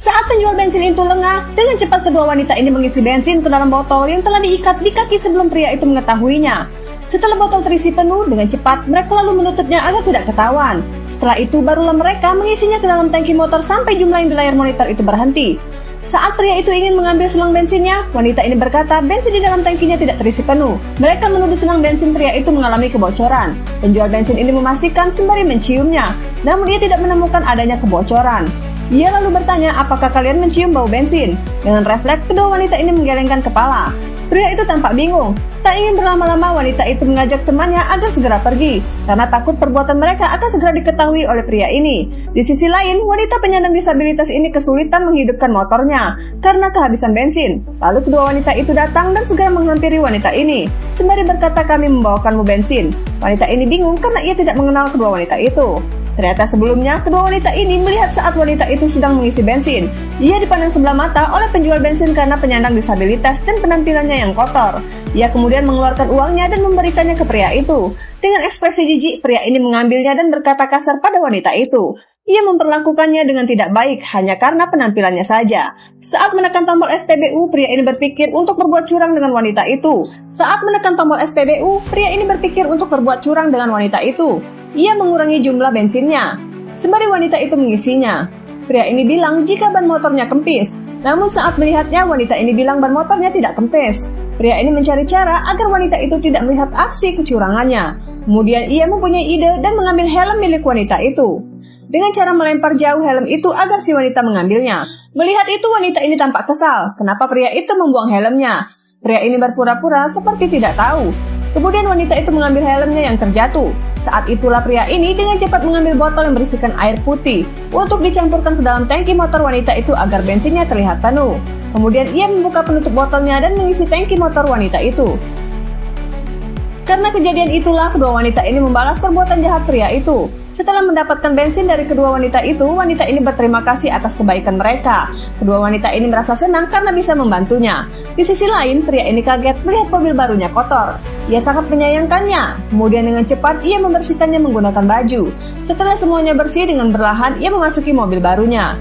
Saat penjual bensin itu lengah, dengan cepat kedua wanita ini mengisi bensin ke dalam botol yang telah diikat di kaki sebelum pria itu mengetahuinya. Setelah botol terisi penuh, dengan cepat mereka lalu menutupnya agar tidak ketahuan. Setelah itu barulah mereka mengisinya ke dalam tangki motor sampai jumlah yang di layar monitor itu berhenti. Saat pria itu ingin mengambil selang bensinnya, wanita ini berkata bensin di dalam tangkinya tidak terisi penuh. Mereka menuduh selang bensin pria itu mengalami kebocoran. Penjual bensin ini memastikan sembari menciumnya, namun ia tidak menemukan adanya kebocoran. Ia lalu bertanya, apakah kalian mencium bau bensin? Dengan refleks, kedua wanita ini menggelengkan kepala. Pria itu tampak bingung. Tak ingin berlama-lama, wanita itu mengajak temannya agar segera pergi, karena takut perbuatan mereka akan segera diketahui oleh pria ini. Di sisi lain, wanita penyandang disabilitas ini kesulitan menghidupkan motornya karena kehabisan bensin. Lalu kedua wanita itu datang dan segera menghampiri wanita ini, sembari berkata, kami membawakanmu bensin. Wanita ini bingung karena ia tidak mengenal kedua wanita itu. Ternyata sebelumnya, kedua wanita ini melihat saat wanita itu sedang mengisi bensin. Ia dipandang sebelah mata oleh penjual bensin karena penyandang disabilitas dan penampilannya yang kotor. Ia kemudian mengeluarkan uangnya dan memberikannya ke pria itu. Dengan ekspresi jijik, pria ini mengambilnya dan berkata kasar pada wanita itu. Ia memperlakukannya dengan tidak baik hanya karena penampilannya saja. Saat menekan tombol SPBU, pria ini berpikir untuk berbuat curang dengan wanita itu. Saat menekan tombol SPBU, pria ini berpikir untuk berbuat curang dengan wanita itu. Ia mengurangi jumlah bensinnya, sembari wanita itu mengisinya. Pria ini bilang jika ban motornya kempis, namun saat melihatnya wanita ini bilang ban motornya tidak kempis. Pria ini mencari cara agar wanita itu tidak melihat aksi kecurangannya. Kemudian ia mempunyai ide dan mengambil helm milik wanita itu. Dengan cara melempar jauh helm itu agar si wanita mengambilnya. Melihat itu wanita ini tampak kesal, kenapa pria itu membuang helmnya. Pria ini berpura-pura seperti tidak tahu. Kemudian wanita itu mengambil helmnya yang terjatuh. Saat itulah pria ini dengan cepat mengambil botol yang berisikan air putih untuk dicampurkan ke dalam tangki motor wanita itu agar bensinnya terlihat penuh. Kemudian ia membuka penutup botolnya dan mengisi tangki motor wanita itu. Karena kejadian itulah kedua wanita ini membalas perbuatan jahat pria itu. Setelah mendapatkan bensin dari kedua wanita itu, wanita ini berterima kasih atas kebaikan mereka. Kedua wanita ini merasa senang karena bisa membantunya. Di sisi lain, pria ini kaget melihat mobil barunya kotor. Ia sangat menyayangkannya. Kemudian dengan cepat ia membersihkannya menggunakan baju. Setelah semuanya bersih, dengan perlahan ia memasuki mobil barunya.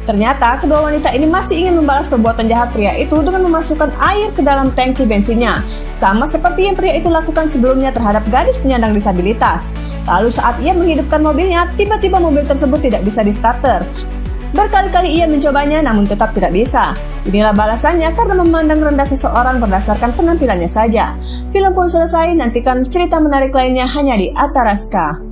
Ternyata kedua wanita ini masih ingin membalas perbuatan jahat pria itu dengan memasukkan air ke dalam tangki bensinnya. Sama seperti yang pria itu lakukan sebelumnya terhadap gadis penyandang disabilitas. Lalu saat ia menghidupkan mobilnya, tiba-tiba mobil tersebut tidak bisa di-starter. Berkali-kali ia mencobanya namun tetap tidak bisa. Inilah balasannya karena memandang rendah seseorang berdasarkan penampilannya saja. Film pun selesai, nantikan cerita menarik lainnya hanya di Ataraska.